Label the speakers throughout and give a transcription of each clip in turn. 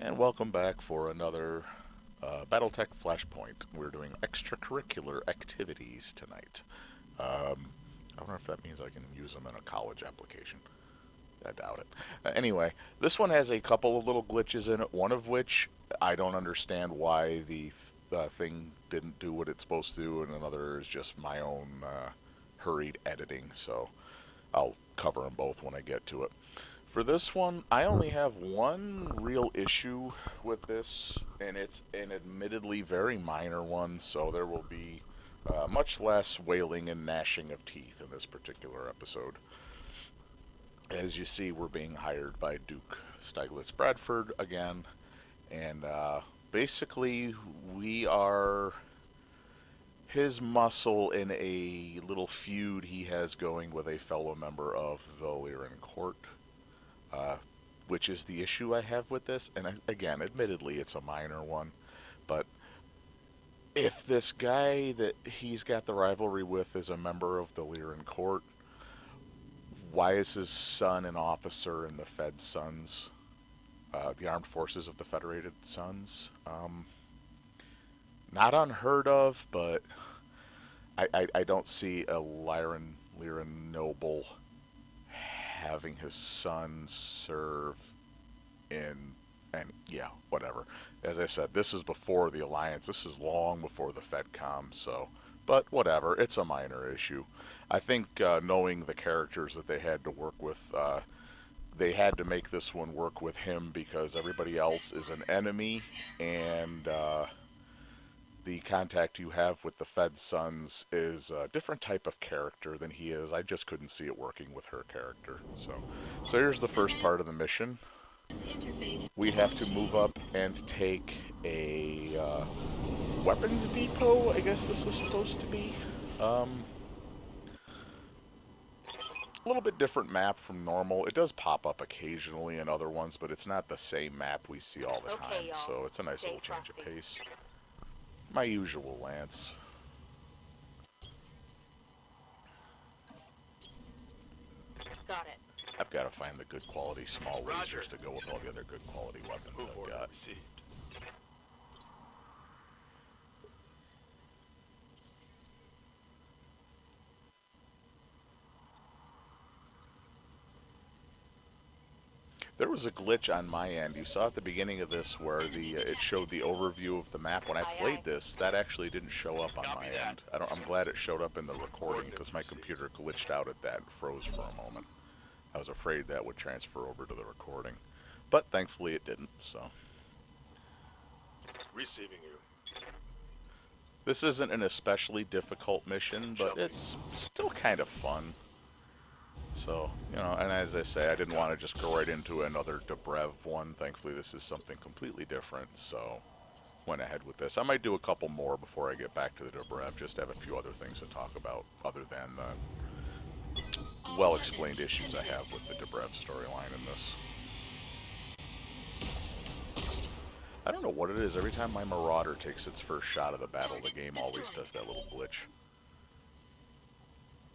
Speaker 1: And welcome back for another BattleTech Flashpoint. We're doing extracurricular activities tonight. I wonder if that means I can use them in a college application. I doubt it. Anyway, this one has a couple of little glitches in it, one of which I don't understand why the thing didn't do what it's supposed to do, and another is just my own hurried editing, so I'll cover them both when I get to it. For this one, I only have one real issue with this, and it's an admittedly very minor one, so there will be much less wailing and gnashing of teeth in this particular episode. As you see, we're being hired by Duke Stieglitz Bradford again, and basically, we are his muscle in a little feud he has going with a fellow member of the Lyran court. Uh, which is the issue I have with this. And again, admittedly, it's a minor one. But if this guy that he's got the rivalry with is a member of the Lyran court, why is his son an officer in the Fed Sons, the Armed Forces of the Federated Sons? Not unheard of, but I don't see a Lyran noble having his son serve in, and yeah, whatever. As I said, this is before the Alliance. This is long before the FedCom, so, but whatever. It's a minor issue. I think knowing the characters that they had to work with, they had to make this one work with him because everybody else is an enemy, and the contact you have with the Fed Sons is a different type of character than he is. I just couldn't see it working with her character. So here's the first part of the mission. We have to move up and take a weapons depot, I guess this is supposed to be. A little bit different map from normal. It does pop up occasionally in other ones, but it's not the same map we see all the time. So it's a nice little change of pace. My usual Lance.
Speaker 2: Got it.
Speaker 1: I've got to find the good quality small lasers to go with all the other good quality weapons I've got. There was a glitch on my end. You saw at the beginning of this where it showed the overview of the map. When I played this, that actually didn't show up on my end. I'm glad it showed up in the recording because my computer glitched out at that and froze for a moment. I was afraid that would transfer over to the recording, but thankfully it didn't. So
Speaker 3: Receiving you.
Speaker 1: this isn't an especially difficult mission, but it's still kind of fun. So, you know, and as I say, I didn't want to just go right into another Dobrev one. Thankfully, this is something completely different, so went ahead with this. I might do a couple more before I get back to the Dobrev, just to have a few other things to talk about other than the well-explained issues I have with the Dobrev storyline in this. I don't know what it is. Every time my Marauder takes its first shot of the battle, the game always does that little glitch.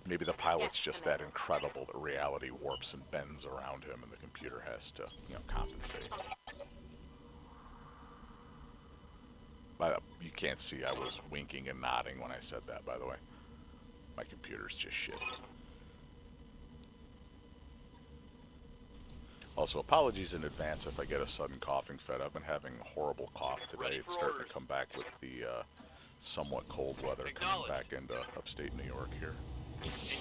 Speaker 1: Maybe the pilot's just that incredible that reality warps and bends around him and the computer has to, you know, compensate. You can't see I was winking and nodding when I said that, by the way. My computer's just shit. Also, apologies in advance if I get a sudden coughing fit. I've been having a horrible cough today. It's starting to come back with the somewhat cold weather coming back into upstate New York here.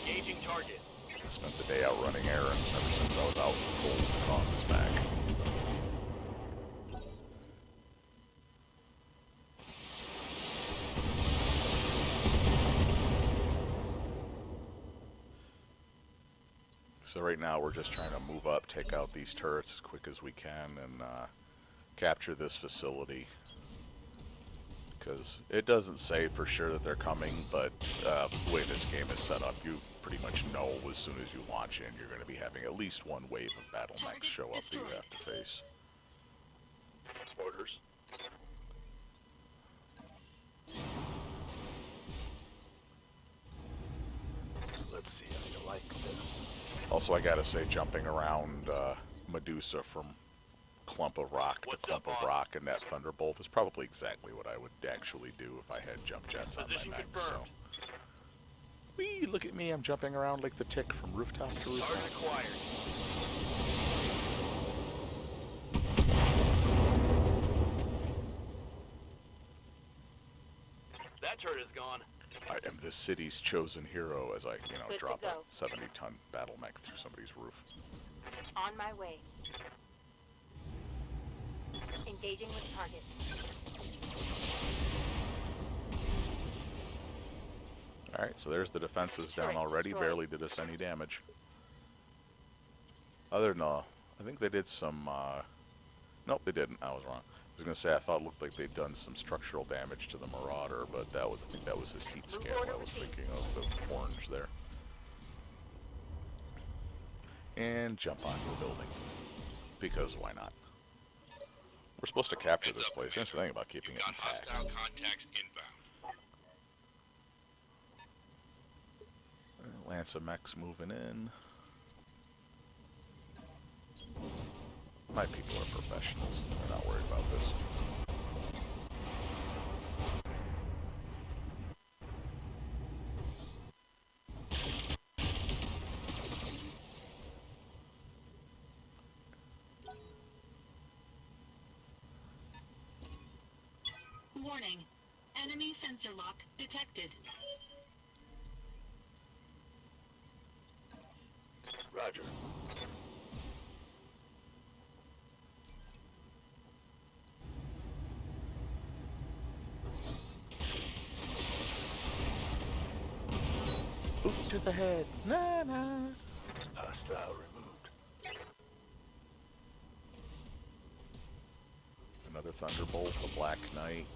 Speaker 3: Engaging target.
Speaker 1: I spent the day out running errands ever since I was out in the cold. The cough is back. So right now we're just trying to move up, take out these turrets as quick as we can, and capture this facility. Because it doesn't say for sure that they're coming, but the way this game is set up, you pretty much know as soon as you launch in, you're going to be having at least one wave of battle mechs show up that you have to face.
Speaker 3: Orders. Let's see how you like this.
Speaker 1: Also, I gotta say, jumping around Medusa from clump of rock to
Speaker 3: What's
Speaker 1: clump
Speaker 3: up,
Speaker 1: of
Speaker 3: boss?
Speaker 1: rock, and that thunderbolt is probably exactly what I would actually do if I had jump jets on my
Speaker 3: Position
Speaker 1: mech. So,
Speaker 3: confirmed.
Speaker 1: whee! Look at me, I'm jumping around like the Tick from rooftop to
Speaker 3: Target
Speaker 1: rooftop.
Speaker 3: acquired. That turret is gone.
Speaker 1: I am the city's chosen hero as I,
Speaker 2: Good to
Speaker 1: drop a
Speaker 2: go.
Speaker 1: 70-ton battle mech through somebody's roof.
Speaker 2: On my way. Engaging with target.
Speaker 1: Alright, so there's the defenses down
Speaker 2: Turret
Speaker 1: already.
Speaker 2: destroyed.
Speaker 1: Barely did us any damage. Other than, I think they did some, nope, they didn't. I was wrong. I was going to say, I thought it looked like they'd done some structural damage to the Marauder, but I think that was his heat
Speaker 2: Move
Speaker 1: scale.
Speaker 2: order
Speaker 1: I was
Speaker 2: received.
Speaker 1: thinking of the orange there. And jump onto a building. Because why not? We're supposed to capture this place. Here's the thing about keeping it intact.
Speaker 4: Hostile contacts inbound.
Speaker 1: Lancer mech's moving in. My people are professionals. They're not worried about this.
Speaker 5: Warning. Enemy sensor lock detected.
Speaker 3: Roger.
Speaker 1: Boot to the head. Nah, nah.
Speaker 3: Hostile removed.
Speaker 1: Another Thunderbolt, the Black Knight.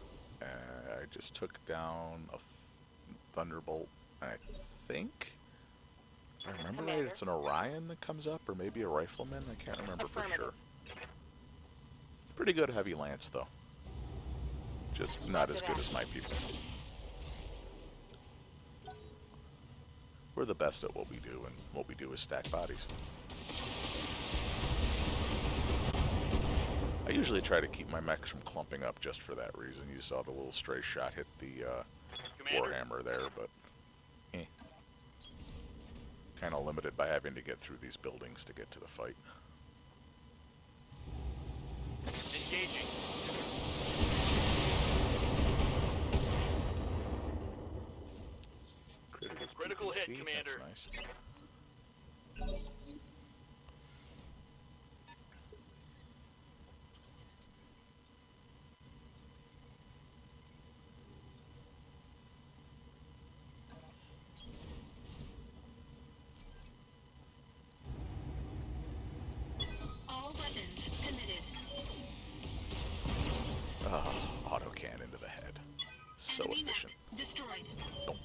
Speaker 1: I just took down a Thunderbolt, I think. If I remember right,
Speaker 2: Commander.
Speaker 1: it's an Orion that comes up, or maybe a Rifleman. I can't remember for
Speaker 2: Affirmative.
Speaker 1: sure. Pretty good heavy lance, though. Just not as good as my people. We're the best at what we do, and what we do is stack bodies. I usually try to keep my mechs from clumping up just for that reason. You saw the little stray shot hit the
Speaker 3: Commander.
Speaker 1: Warhammer there, but kind of limited by having to get through these buildings to get to the fight.
Speaker 3: Engaging. Critical hit,
Speaker 1: PPC,
Speaker 3: Commander.
Speaker 1: That's nice.
Speaker 5: All weapons committed.
Speaker 1: Auto cannon to the head. So
Speaker 5: Enemy
Speaker 1: efficient.
Speaker 5: mech destroyed.
Speaker 1: Thump.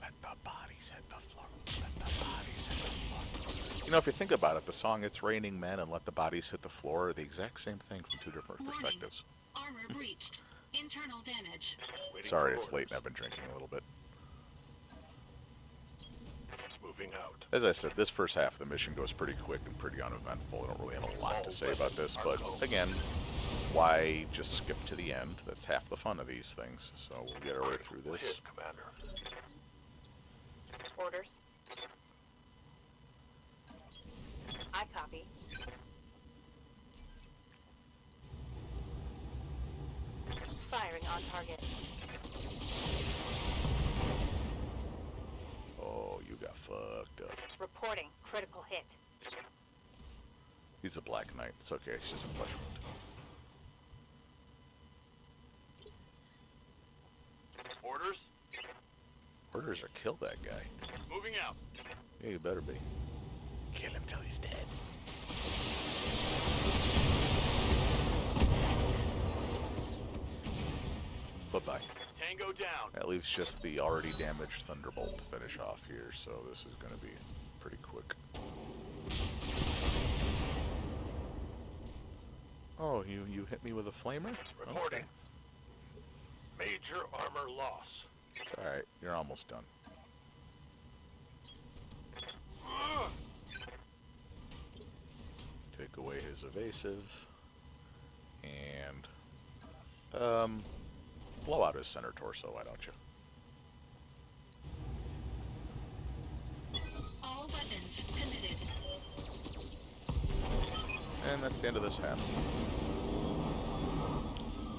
Speaker 1: Let the bodies hit the floor. Let the bodies hit the floor. You know, if you think about it, the song It's Raining Men and Let the Bodies Hit the Floor are the exact same thing from two different
Speaker 5: Warning.
Speaker 1: perspectives.
Speaker 5: Armor breached. Internal damage.
Speaker 3: Waiting
Speaker 1: Sorry,
Speaker 3: for
Speaker 1: it's late and I've been drinking a little bit.
Speaker 3: Moving out.
Speaker 1: As I said, this first half of the mission goes pretty quick and pretty uneventful. I don't really have a lot to say about this, but again, why just skip to the end? That's half the fun of these things. So we'll get our way through this.
Speaker 3: Hit, Commander.
Speaker 2: Orders. I copy. Firing on target.
Speaker 1: Oh, you got fucked up.
Speaker 2: Reporting critical hit.
Speaker 1: He's a Black Knight. It's okay. It's just a flesh wound.
Speaker 3: Orders.
Speaker 1: Orders are kill that guy.
Speaker 3: Moving out.
Speaker 1: Yeah, you better be. Kill him till he's dead. Bye-bye.
Speaker 3: Tango down.
Speaker 1: That leaves just the already damaged Thunderbolt to finish off here, so this is going to be pretty quick. Oh, you hit me with a flamer?
Speaker 3: Reporting.
Speaker 1: Okay.
Speaker 3: Major armor loss.
Speaker 1: It's alright. You're almost done. Take take away his evasive, and blow out his center torso, why don't you?
Speaker 5: All weapons committed.
Speaker 1: And that's the end of this half.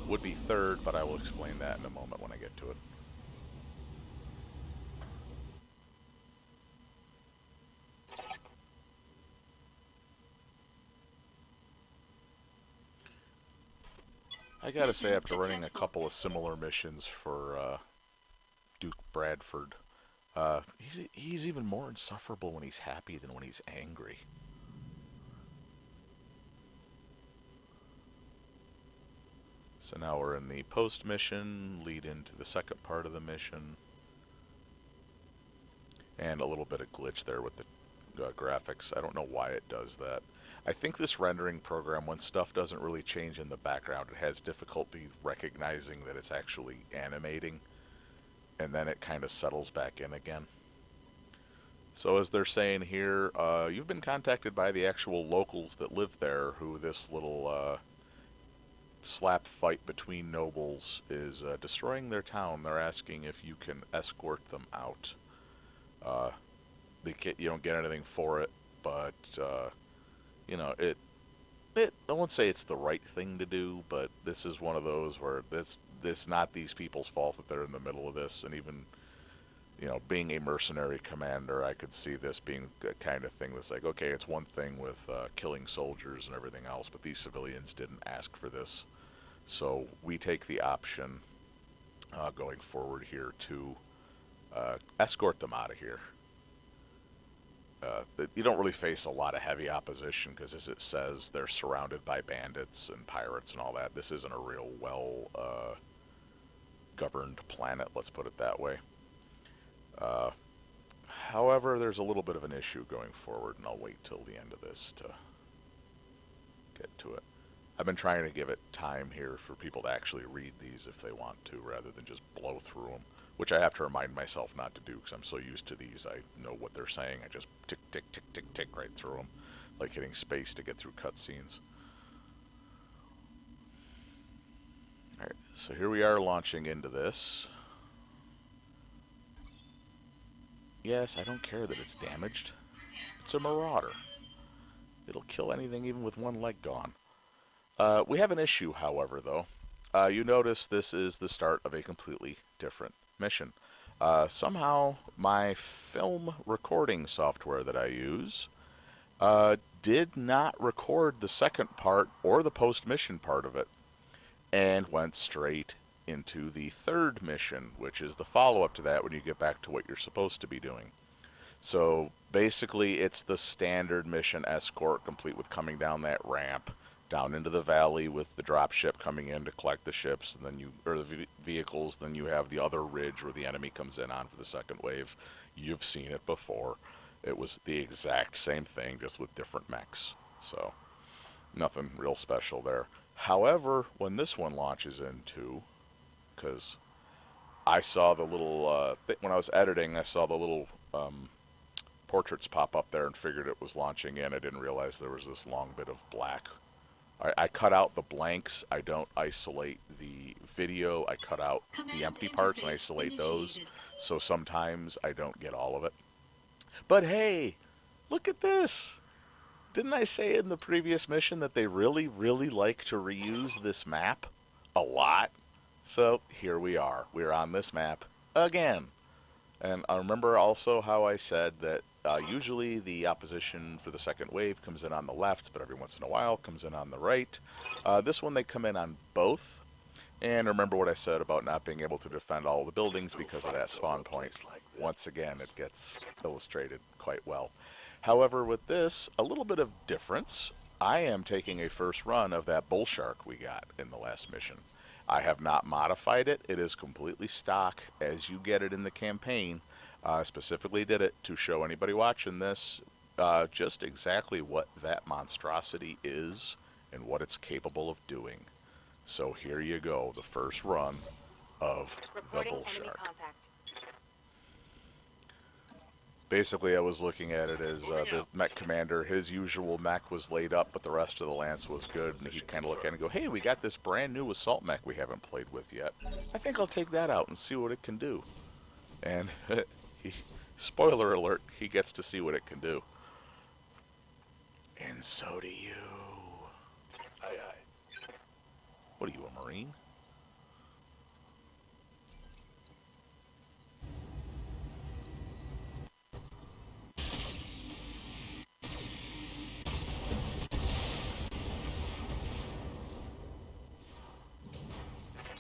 Speaker 1: Would be third, but I will explain that in a moment when I get to it. I gotta say,
Speaker 5: Mission
Speaker 1: after running a
Speaker 5: successful.
Speaker 1: couple of similar missions for Duke Bradford, he's even more insufferable when he's happy than when he's angry. So now we're in the post mission, lead into the second part of the mission, and a little bit of glitch there with the graphics. I don't know why it does that. I think this rendering program, when stuff doesn't really change in the background, it has difficulty recognizing that it's actually animating, and then it kind of settles back in again. So as they're saying here, you've been contacted by the actual locals that live there, who this little slap fight between nobles is destroying their town. They're asking if you can escort them out. You don't get anything for it, but you know, I won't say it's the right thing to do, but this is one of those where this not these people's fault that they're in the middle of this, and even, you know, being a mercenary commander, I could see this being the kind of thing that's like, okay, it's one thing with killing soldiers and everything else, but these civilians didn't ask for this. So we take the option going forward here to escort them out of here. You don't really face a lot of heavy opposition because, as it says, they're surrounded by bandits and pirates and all that. This isn't a real well governed planet, let's put it that way. However, there's a little bit of an issue going forward, and I'll wait till the end of this to get to it. I've been trying to give it time here for people to actually read these if they want to, rather than just blow through them, which I have to remind myself not to do because I'm so used to these. I know what they're saying. I just tick, tick, tick, tick, tick right through them, like hitting space to get through cutscenes. Alright, so here we are launching into this. Yes, I don't care that it's damaged. It's a marauder. It'll kill anything even with one leg gone. We have an issue, however, though. You notice this is the start of a completely different mission. Somehow, my film recording software that I use did not record the second part or the post-mission part of it, and went straight into the third mission, which is the follow-up to that when you get back to what you're supposed to be doing. So basically, it's the standard mission escort, complete with coming down that ramp, down into the valley with the drop ship coming in to collect the ships, and then the vehicles. Then you have the other ridge where the enemy comes in on for the second wave. You've seen it before. It was the exact same thing, just with different mechs. So nothing real special there. However, when this one launches into, because I saw the little when I was editing, I saw the little portraits pop up there and figured it was launching in. I didn't realize there was this long bit of black. I cut out the blanks. I don't isolate the video. I cut out the empty parts and isolate those. So sometimes I don't get all of it. But hey, look at this. Didn't I say in the previous mission that they really, really like to reuse this map? A lot. So here we are. We're on this map again. And I remember also how I said that usually the opposition for the second wave comes in on the left, but every once in a while comes in on the right. This one they come in on both. And remember what I said about not being able to defend all the buildings because of that spawn point. Once again, it gets illustrated quite well. However, with this, a little bit of difference. I am taking a first run of that bull shark we got in the last mission. I have not modified it. It is completely stock as you get it in the campaign. I specifically did it to show anybody watching this just exactly what that monstrosity is and what it's capable of doing. So here you go, the first run of the
Speaker 2: Reporting
Speaker 1: bull
Speaker 2: enemy
Speaker 1: shark.
Speaker 2: contact.
Speaker 1: Basically, I was looking at it as the mech commander, his usual mech was laid up, but the rest of the lance was good, and he'd kind of look at it and go, hey, we got this brand new assault mech we haven't played with yet. I think I'll take that out and see what it can do. And, he, spoiler alert, he gets to see what it can do. And so do you.
Speaker 3: Aye, aye.
Speaker 1: What are you, a Marine?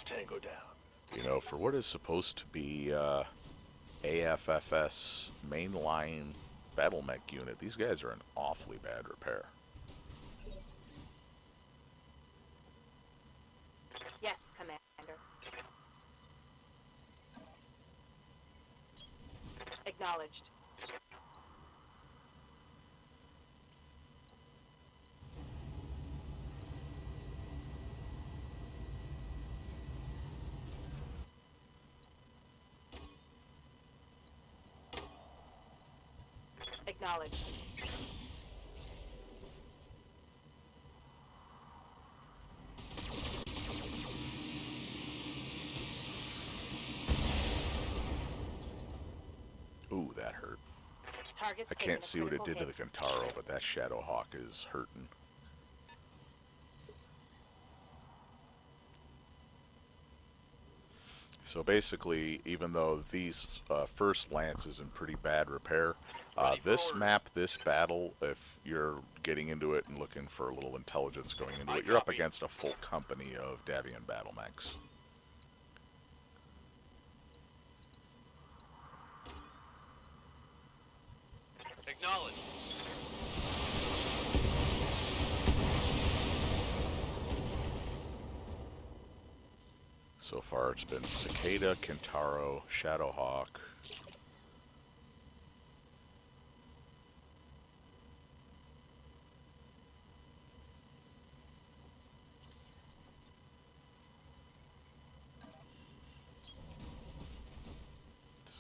Speaker 3: Tango down.
Speaker 1: You know, for what is supposed to be AFFS mainline battle mech unit, these guys are in awfully bad repair.
Speaker 2: Yes, Commander. Acknowledged. Acknowledged.
Speaker 1: Ooh, that hurt.
Speaker 2: Target's
Speaker 1: I
Speaker 2: taken
Speaker 1: can't
Speaker 2: a
Speaker 1: see what it
Speaker 2: critical
Speaker 1: did to the
Speaker 2: hit.
Speaker 1: Kentaro, but that Shadowhawk is hurting. So basically, even though these first lance is in pretty bad repair, this map, this battle, if you're getting into it and looking for a little intelligence going into it, you're up against a full company of Davian battle mechs.
Speaker 4: Acknowledged.
Speaker 1: So far it's been Cicada, Kentaro, Shadowhawk.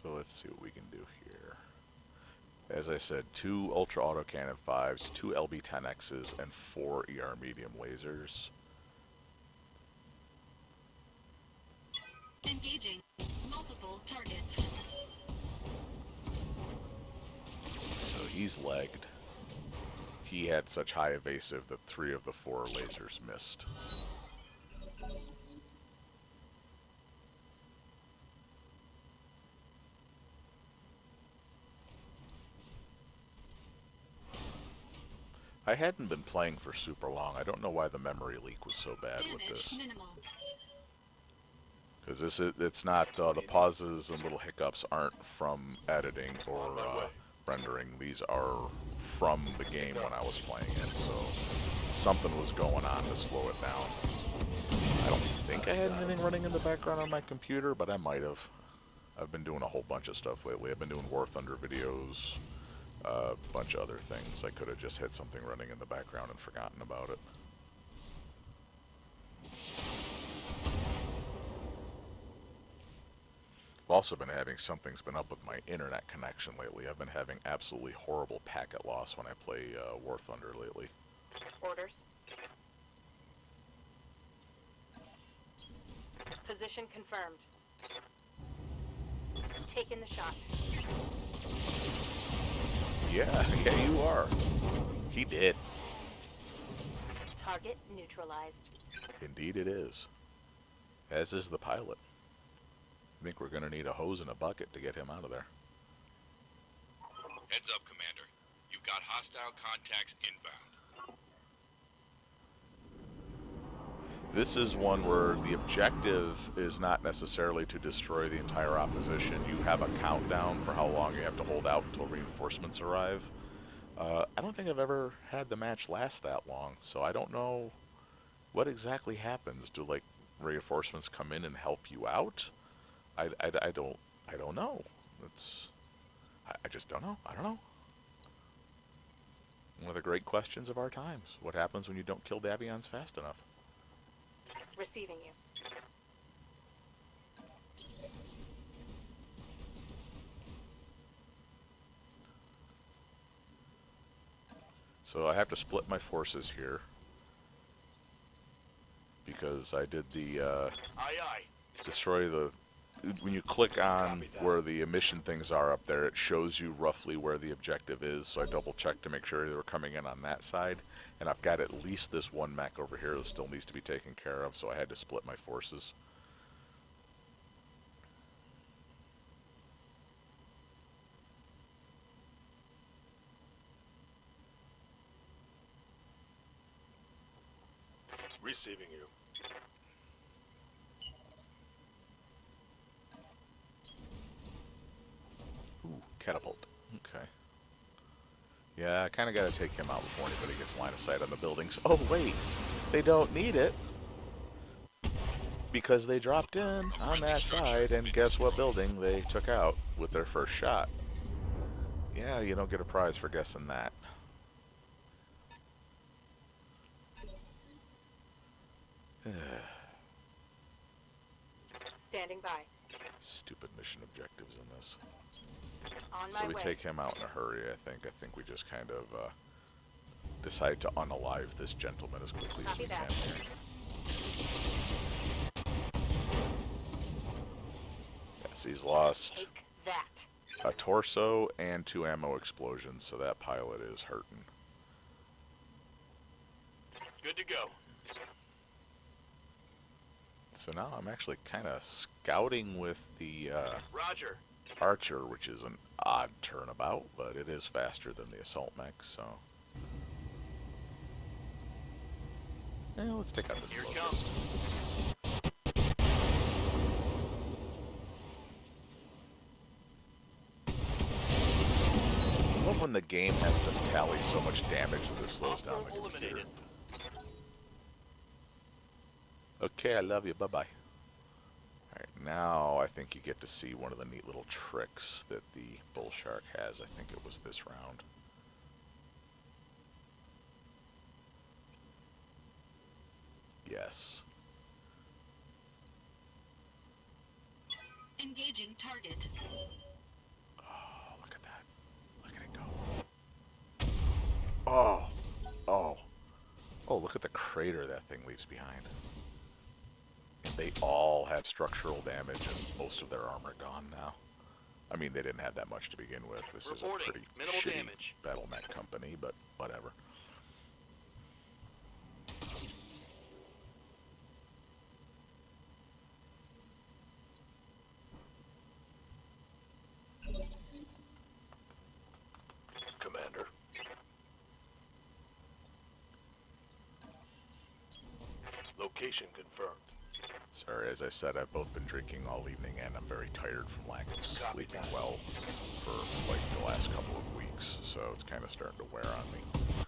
Speaker 1: So let's see what we can do here. As I said, 2 Ultra Autocannon 5s, 2 LB-10Xs, and 4 ER medium lasers.
Speaker 5: Engaging multiple targets.
Speaker 1: So he's legged. He had such high evasive that 3 of the 4 lasers missed. I hadn't been playing for super long. I don't know why the memory leak was so bad with
Speaker 5: Damage
Speaker 1: this.
Speaker 5: minimal.
Speaker 1: Because it's not, the pauses and little hiccups aren't from editing or rendering. These are from the game when I was playing it, so something was going on to slow it down. I don't think I had anything running in the background on my computer, but I might have. I've been doing a whole bunch of stuff lately. I've been doing War Thunder videos, a bunch of other things. I could have just had something running in the background and forgotten about it. I've also been having something's been up with my internet connection lately. I've been having absolutely horrible packet loss when I play War Thunder lately.
Speaker 2: Orders. Position confirmed. Taking the shot.
Speaker 1: Yeah, yeah, you are. He did.
Speaker 2: Target neutralized.
Speaker 1: Indeed it is. As is the pilot. I think we're going to need a hose and a bucket to get him out of there.
Speaker 4: Heads up, Commander. You've got hostile contacts inbound.
Speaker 1: This is one where the objective is not necessarily to destroy the entire opposition. You have a countdown for how long you have to hold out until reinforcements arrive. I don't think I've ever had the match last that long, so I don't know what exactly happens. Do, like, reinforcements come in and help you out? I don't know. I just don't know. I don't know. One of the great questions of our times. What happens when you don't kill Davions fast enough?
Speaker 2: Receiving you.
Speaker 1: So I have to split my forces here because I did the
Speaker 3: Aye, aye.
Speaker 1: destroy the. When you click on where the emission things are up there, it shows you roughly where the objective is. So I double checked to make sure they were coming in on that side, and I've got at least this one mech over here that still needs to be taken care of. So I had to split my forces.
Speaker 3: Receiving you.
Speaker 1: Ooh, catapult. Okay. Yeah, I kind of got to take him out before anybody gets line of sight on the buildings. Oh, wait. They don't need it. Because they dropped in on that side, and guess what building they took out with their first shot? Yeah, you don't get a prize for guessing that.
Speaker 2: Standing by.
Speaker 1: Stupid mission objectives in this.
Speaker 2: On
Speaker 1: So
Speaker 2: my
Speaker 1: we
Speaker 2: way.
Speaker 1: take him out in a hurry, I think. I think we just kind of decide to unalive this gentleman as quickly as we
Speaker 2: Copy
Speaker 1: can
Speaker 2: that.
Speaker 1: here. Yes, he's lost
Speaker 2: Take that.
Speaker 1: a torso and 2 ammo explosions, so that pilot is hurting.
Speaker 3: Good to go.
Speaker 1: So now I'm actually kind of scouting with the
Speaker 3: Roger.
Speaker 1: Archer, which is an odd turnabout, but it is faster than the assault mech, so... Yeah, let's take out this
Speaker 3: Here it
Speaker 1: locust. I love when the game has to tally so much damage that this slows down the
Speaker 3: Hostile
Speaker 1: computer.
Speaker 3: eliminated.
Speaker 1: Okay, I love you. Bye-bye. Alright, now I think you get to see one of the neat little tricks that the bull shark has. I think it was this round. Yes.
Speaker 5: Engaging target.
Speaker 1: Oh, look at that. Look at it go. Oh. Oh. Oh, look at the crater that thing leaves behind. They all have structural damage and most of their armor gone now. I mean, they didn't have that much to begin with. This is a
Speaker 3: Reporting.
Speaker 1: pretty
Speaker 3: Minimal
Speaker 1: shitty
Speaker 3: damage.
Speaker 1: BattleTech company, but whatever.
Speaker 3: Commander. Location confirmed.
Speaker 1: Sorry, as I said, I've both been drinking all evening and I'm very tired from lack of sleeping well for like the last couple of weeks, so it's kind of starting to wear on me.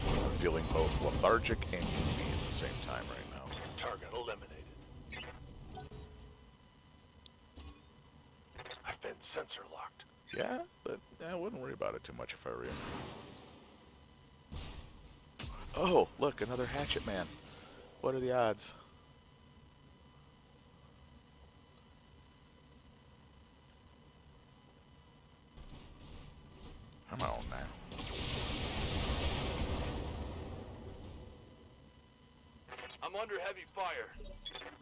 Speaker 1: I'm feeling both lethargic and goofy at the same time right now.
Speaker 3: Target eliminated. I've been sensor locked.
Speaker 1: Yeah, but I wouldn't worry about it too much if I were you. Oh, look, another hatchet man. What are the odds? I'm on now.
Speaker 3: I'm under heavy fire.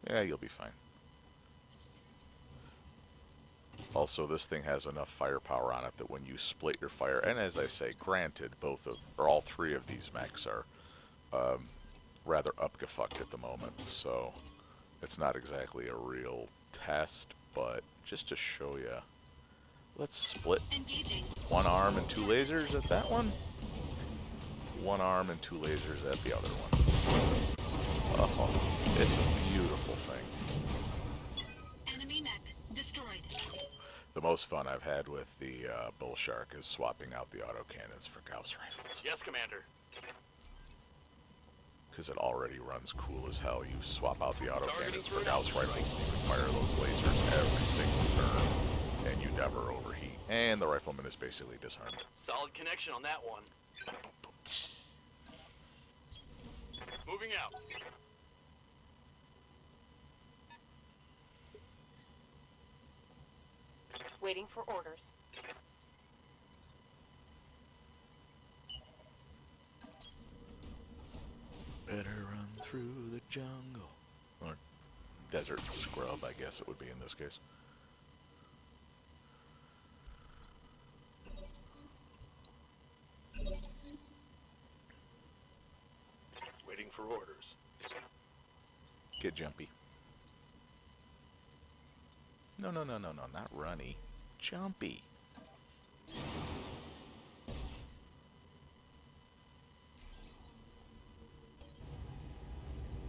Speaker 1: Yeah, you'll be fine. Also, this thing has enough firepower on it that when you split your fire, and as I say, granted, all three of these mechs are rather upgefucked at the moment, so it's not exactly a real test, but just to show you, let's split
Speaker 5: Engaging.
Speaker 1: 1 arm and 2 lasers at that one, 1 arm and 2 lasers at the other one. Oh, it's a beautiful thing.
Speaker 5: Enemy mech destroyed.
Speaker 1: The most fun I've had with the bull shark is swapping out the autocannons for Gauss rifles.
Speaker 3: Yes, Commander.
Speaker 1: Because it already runs cool as hell. You swap out the
Speaker 3: Targeting
Speaker 1: autocannons
Speaker 3: for
Speaker 1: for
Speaker 3: an
Speaker 1: Gauss
Speaker 3: altitude
Speaker 1: rifles, and you can fire those lasers every single turn, and you never overheat. And the rifleman is basically disarmed.
Speaker 3: Solid connection on that one. Moving out.
Speaker 2: Waiting for orders.
Speaker 1: jungle. Or desert scrub, I guess it would be in this case.
Speaker 3: Waiting for orders.
Speaker 1: Get jumpy. No, no, no, no, no, not runny. Jumpy.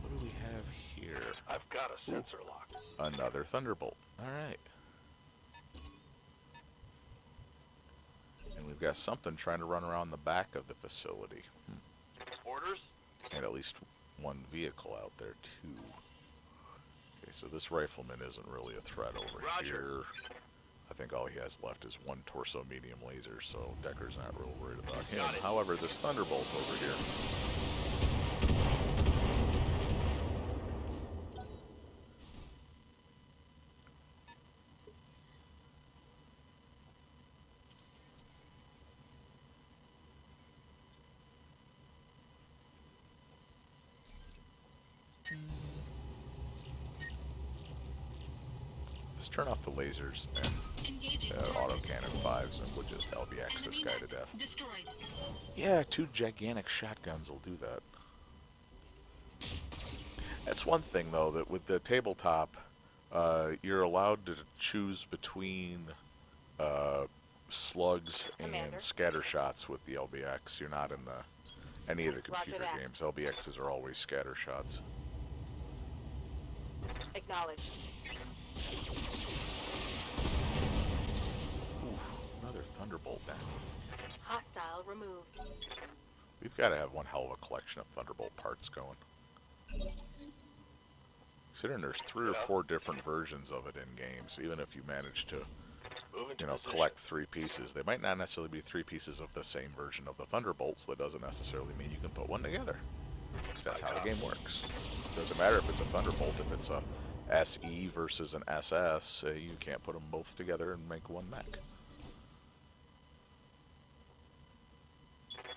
Speaker 1: What do we have here?
Speaker 3: I've got a sensor lock.
Speaker 1: Another thunderbolt. Alright. And we've got something trying to run around the back of the facility.
Speaker 3: Orders?
Speaker 1: And at least one vehicle out there, too. Okay, so this rifleman isn't really a threat over
Speaker 3: Roger.
Speaker 1: here. I think all he has left is one torso medium laser, so Decker's not real worried about him.
Speaker 3: Got it.
Speaker 1: However, this thunderbolt over here. Let's turn off the lasers and
Speaker 5: Engaging
Speaker 1: autocannon 5s and we'll just LBX this
Speaker 5: Enemy
Speaker 1: guy to
Speaker 5: mech
Speaker 1: death.
Speaker 5: destroyed.
Speaker 1: Yeah, 2 gigantic shotguns will do that. That's one thing, though, that with the tabletop, you're allowed to choose between slugs and
Speaker 2: Commander.
Speaker 1: scatter shots with the LBX. You're not in any of the
Speaker 2: Roger
Speaker 1: computer
Speaker 2: that.
Speaker 1: games. LBXs are always scatter shots.
Speaker 2: Acknowledged.
Speaker 1: Ooh, another thunderbolt down.
Speaker 2: Hostile removed.
Speaker 1: We've got to have one hell of a collection of thunderbolt parts going. Considering there's 3 or 4 different versions of it in games, even if you manage to,
Speaker 3: Moving to position.
Speaker 1: collect 3 pieces. They might not necessarily be 3 pieces of the same version of the Thunderbolts. That doesn't necessarily mean you can put one together. 'Cause that's how the game works. Doesn't matter if it's a Thunderbolt, if it's a SE versus an SS, you can't put them both together and make one mech.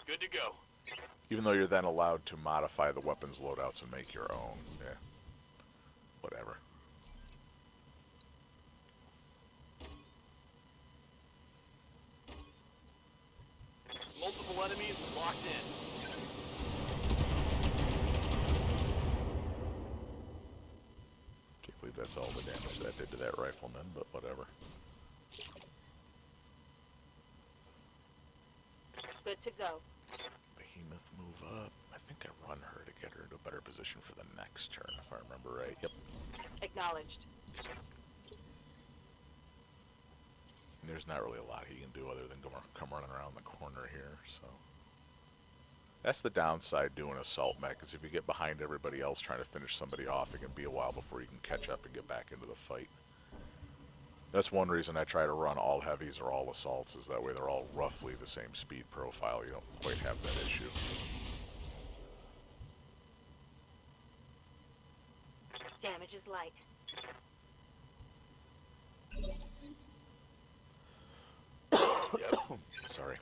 Speaker 3: Good to go.
Speaker 1: Even though you're then allowed to modify the weapons loadouts and make your own. Yeah. Whatever.
Speaker 3: Multiple enemies locked in.
Speaker 1: Can't believe that's all the damage that did to that rifleman, but whatever.
Speaker 2: Good to go.
Speaker 1: Behemoth move up. I think I run her to get her into a better position for the next turn, if I remember right. Yep.
Speaker 2: Acknowledged.
Speaker 1: And there's not really a lot he can do other than come running around the corner here, so. That's the downside doing assault mech, is if you get behind everybody else trying to finish somebody off, it can be a while before you can catch up and get back into the fight. That's one reason I try to run all heavies or all assaults, is that way they're all roughly the same speed profile. You don't quite have that issue.
Speaker 2: Damage is light.
Speaker 3: Yep.
Speaker 1: Sorry.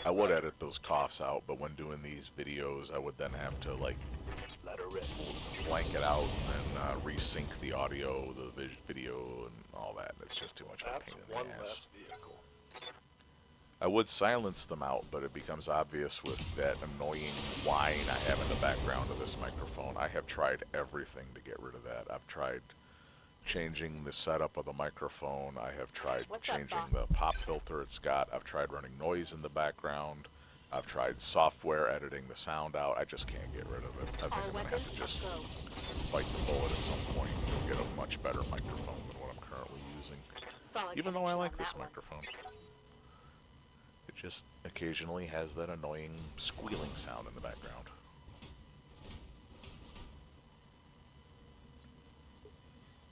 Speaker 1: I would edit those coughs out, but when doing these videos, I would then have to, like,
Speaker 3: Let her rip.
Speaker 1: blank it out and resync the audio, the video, and all that. It's just too much of a
Speaker 3: That's
Speaker 1: pain in
Speaker 3: one
Speaker 1: the ass.
Speaker 3: less vehicle.
Speaker 1: I would silence them out, but it becomes obvious with that annoying whine I have in the background of this microphone. I have tried everything to get rid of that. I've tried changing the setup of the microphone. I have tried
Speaker 2: What's up,
Speaker 1: changing
Speaker 2: Doc?
Speaker 1: the pop filter it's got. I've tried running noise in the background. I've tried software editing the sound out. I just can't get rid of it. I think
Speaker 2: All
Speaker 1: I'm going to
Speaker 2: weapons
Speaker 1: have to just
Speaker 2: go.
Speaker 1: bite the bullet at some point and get a much better microphone than what I'm currently using.
Speaker 2: Solid
Speaker 1: Even though I
Speaker 2: connection
Speaker 1: like
Speaker 2: on
Speaker 1: this
Speaker 2: that one.
Speaker 1: microphone. It just occasionally has that annoying squealing sound in the background.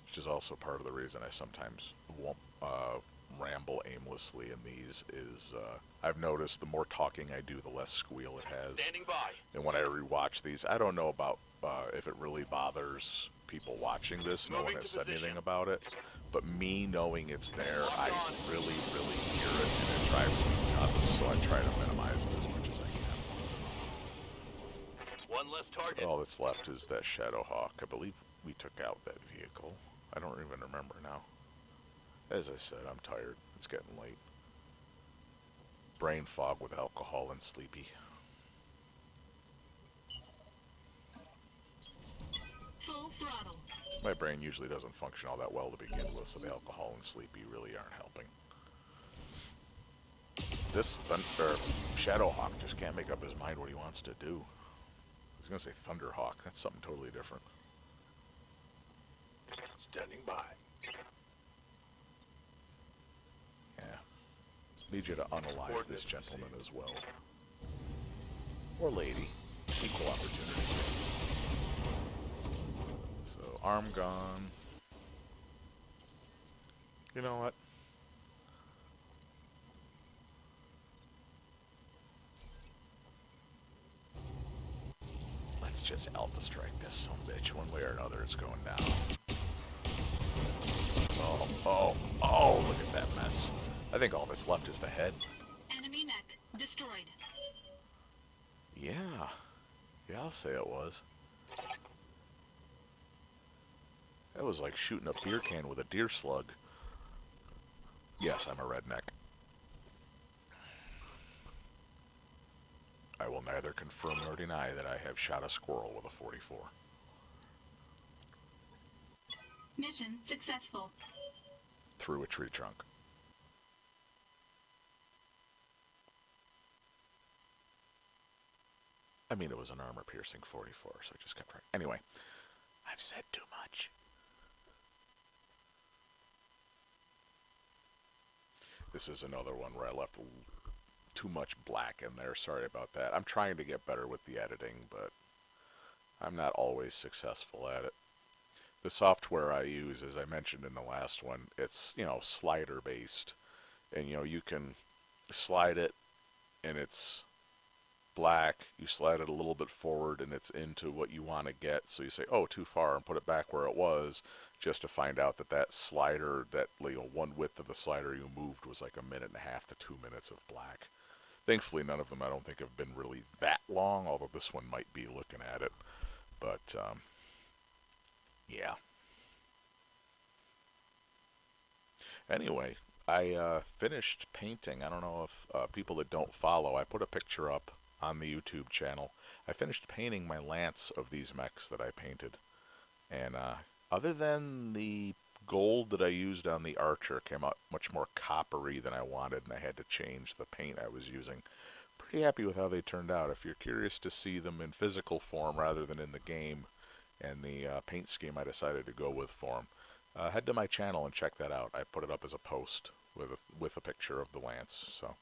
Speaker 1: Which is also part of the reason I sometimes won't ramble aimlessly in these is I've noticed the more talking I do, the less squeal it has.
Speaker 3: Standing by.
Speaker 1: And when I rewatch these, I don't know about if it really bothers people watching this. No one
Speaker 3: Moving
Speaker 1: has
Speaker 3: to
Speaker 1: said
Speaker 3: position.
Speaker 1: anything about it. But me knowing it's there,
Speaker 3: Lock
Speaker 1: I
Speaker 3: on.
Speaker 1: really, really hear it, and it drives me nuts. So I try to minimize it as much as I can.
Speaker 3: One less target.
Speaker 1: So all that's left is that Shadowhawk. I believe we took out that vehicle. I don't even remember now. As I said, I'm tired. It's getting late. Brain fog with alcohol and sleepy.
Speaker 5: Full throttle.
Speaker 1: My brain usually doesn't function all that well to begin with, so the alcohol and sleepy really aren't helping. This Shadowhawk just can't make up his mind what he wants to do. I was going to say Thunderhawk. That's something totally different.
Speaker 3: Standing by.
Speaker 1: Yeah. Need you to unalive this gentleman as well. Or lady. Equal opportunity. So, arm gone. You know what? Let's just alpha strike this sumbitch. One way or another, it's going down. Oh, look at that mess. I think all that's left is the head.
Speaker 5: Enemy mech destroyed.
Speaker 1: Yeah. Yeah, I'll say it was. That was like shooting a beer can with a deer slug. Yes, I'm a redneck. I will neither confirm nor deny that I have shot a squirrel with a 44.
Speaker 5: Mission successful.
Speaker 1: Through a tree trunk. I mean, it was an armor-piercing 44, so I just kept trying. Anyway, I've said too much. This is another one where I left too much black in there. Sorry about that. I'm trying to get better with the editing, but I'm not always successful at it. The software I use, as I mentioned in the last one, it's, slider based. And, you can slide it and it's black. You slide it a little bit forward and it's into what you want to get. So you say, oh, too far, and put it back where it was, just to find out that slider, that one width of the slider you moved was like 1.5 minutes to 2 minutes of black. Thankfully, none of them I don't think have been really that long, although this one might be looking at it. But, yeah. Anyway, I finished painting. I don't know if people that don't follow, I put a picture up on the YouTube channel. I finished painting my lance of these mechs that I painted. And other than the gold that I used on the Archer came out much more coppery than I wanted, and I had to change the paint I was using. Pretty happy with how they turned out. If you're curious to see them in physical form rather than in the game, and the paint scheme I decided to go with for them, head to my channel and check that out. I put it up as a post with a picture of the lance. So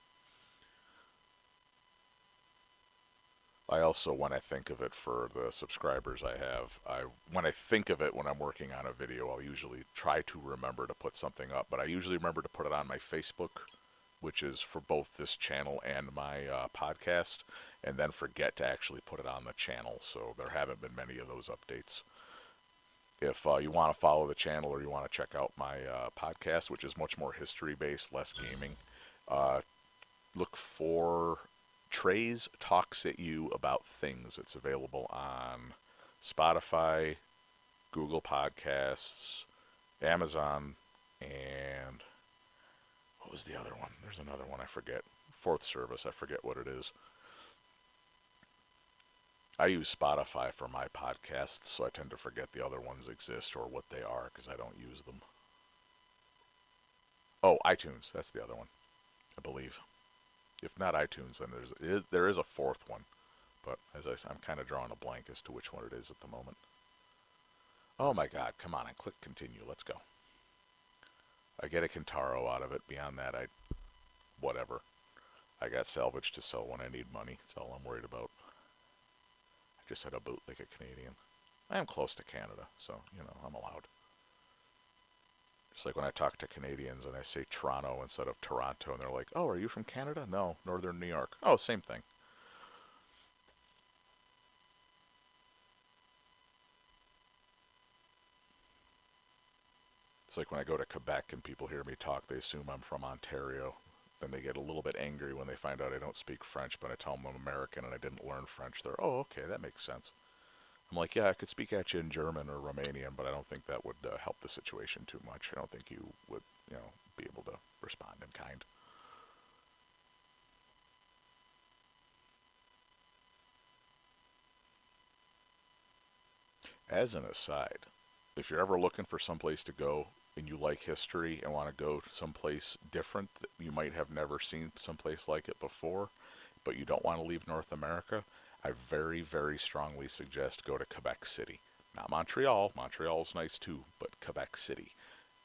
Speaker 1: I also, when I think of it for the subscribers I have, when I think of it when I'm working on a video, I'll usually try to remember to put something up. But I usually remember to put it on my Facebook, which is for both this channel and my podcast, and then forget to actually put it on the channel. So there haven't been many of those updates. If you want to follow the channel or you want to check out my podcast, which is much more history-based, less gaming, look for Trey's Talks at You About Things. It's available on Spotify, Google Podcasts, Amazon, and what was the other one? There's another one I forget. Fourth Service, I forget what it is. I use Spotify for my podcasts, so I tend to forget the other ones exist or what they are because I don't use them. Oh, iTunes, that's the other one, I believe. If not iTunes, then there is a fourth one. But as I said, I'm kind of drawing a blank as to which one it is at the moment. Oh my god, come on and click continue. Let's go. I get a Kintaro out of it. Beyond that, whatever. I got salvage to sell when I need money. That's all I'm worried about. I just had a boot like a Canadian. I am close to Canada, so, I'm allowed. Just like when I talk to Canadians and I say Toronto instead of Toronto, and they're like, oh, are you from Canada? No, Northern New York. Oh, same thing. It's like when I go to Quebec and people hear me talk, they assume I'm from Ontario. Then they get a little bit angry when they find out I don't speak French, but I tell them I'm American and I didn't learn French. They're, oh, okay, that makes sense. I'm like, yeah, I could speak at you in German or Romanian, but I don't think that would help the situation too much. I don't think you would, be able to respond in kind. As an aside, if you're ever looking for someplace to go and you like history and want to go someplace different that you might have never seen someplace like it before, but you don't want to leave North America, I very, very strongly suggest go to Quebec City. Not Montreal. Montreal's nice too, but Quebec City.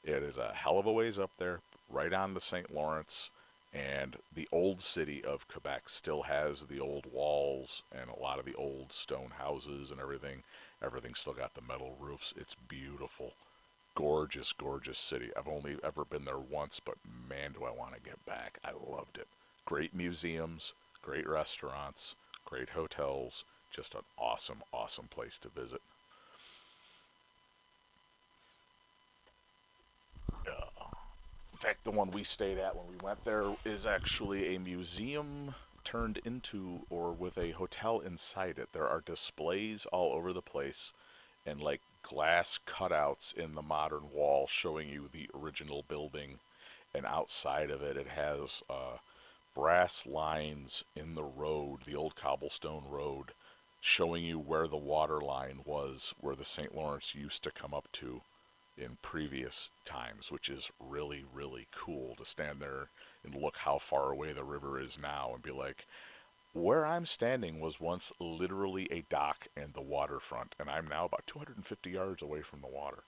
Speaker 1: It is a hell of a ways up there, right on the St. Lawrence, and the old city of Quebec still has the old walls and a lot of the old stone houses and everything. Everything's still got the metal roofs. It's beautiful. Gorgeous, gorgeous city. I've only ever been there once, but man, do I want to get back. I loved it. Great museums, great restaurants, great hotels. Just an awesome, awesome place to visit. In fact, the one we stayed at when we went there is actually a museum turned into or with a hotel inside it. There are displays all over the place and like glass cutouts in the modern wall showing you the original building. And outside of it, it has brass lines in the road, the old cobblestone road, showing you where the water line was, where the St. Lawrence used to come up to in previous times, which is really, really cool to stand there and look how far away the river is now and be like, where I'm standing was once literally a dock and the waterfront, and I'm now about 250 yards away from the water.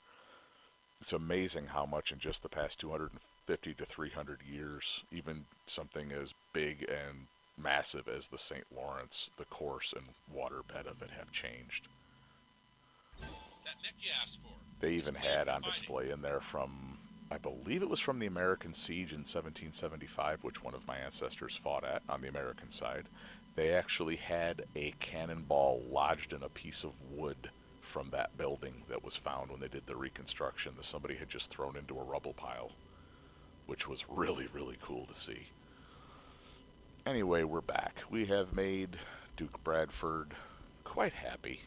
Speaker 1: It's amazing how much in just the past 250 to 300 years, even something as big and massive as the St. Lawrence, the course and waterbed of it have changed.
Speaker 4: That mech you asked for.
Speaker 1: They even
Speaker 4: Display
Speaker 1: had on
Speaker 4: finding.
Speaker 1: display in there from, I believe it was from the American Siege in 1775, which one of my ancestors fought at on the American side. They actually had a cannonball lodged in a piece of wood from that building that was found when they did the reconstruction that somebody had just thrown into a rubble pile, which was really, really cool to see. Anyway, we're back. We have made Duke Bradford quite happy.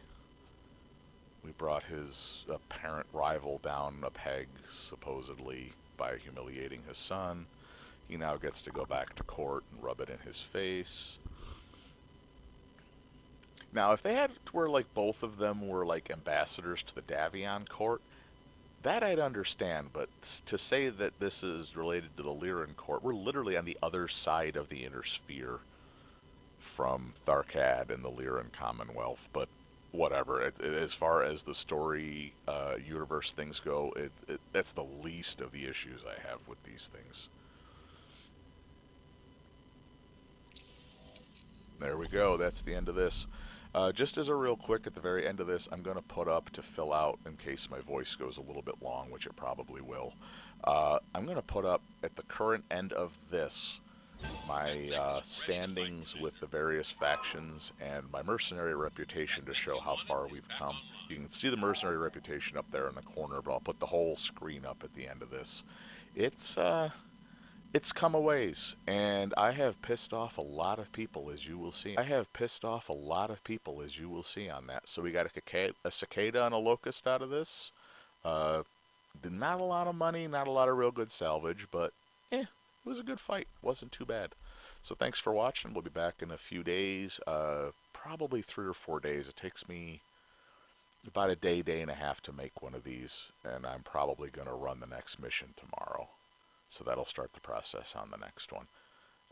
Speaker 1: We brought his apparent rival down a peg, supposedly, by humiliating his son. He now gets to go back to court and rub it in his face. Now, if they had where like both of them were like ambassadors to the Davion court, that I'd understand. But to say that this is related to the Lyran court, we're literally on the other side of the inner sphere from Tharkad and the Lyran Commonwealth. But whatever. As far as the story universe things go, that's the least of the issues I have with these things. There we go. That's the end of this. Just as a real quick, at the very end of this, I'm going to put up to fill out, in case my voice goes a little bit long, which it probably will. I'm going to put up, at the current end of this, my standings with the various factions and my mercenary reputation to show how far we've come. You can see the mercenary reputation up there in the corner, but I'll put the whole screen up at the end of this. It's come a ways, and I have pissed off a lot of people, as you will see. On that. So we got a cicada and a locust out of this. Not a lot of money, not a lot of real good salvage, but it was a good fight. Wasn't too bad. So thanks for watching. We'll be back in a few days, probably 3 or 4 days. It takes me about a day and a half to make one of these, and I'm probably going to run the next mission tomorrow. So that'll start the process on the next one.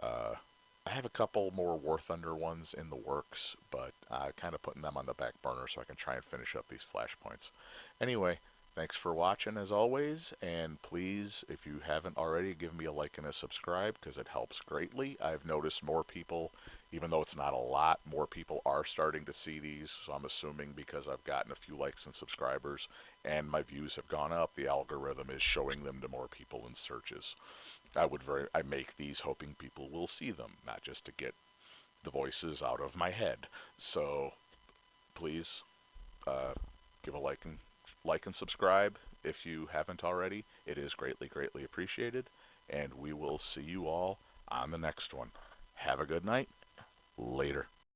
Speaker 1: I have a couple more War Thunder ones in the works, but kind of putting them on the back burner so I can try and finish up these flashpoints. Anyway, thanks for watching as always, and please, if you haven't already, give me a like and a subscribe because it helps greatly. I've noticed more people, even though it's not a lot, more people are starting to see these, so I'm assuming because I've gotten a few likes and subscribers and my views have gone up, the algorithm is showing them to more people in searches. I make these hoping people will see them, not just to get the voices out of my head. So please give a like and subscribe if you haven't already. It is greatly, greatly appreciated, and we will see you all on the next one. Have a good night. Later.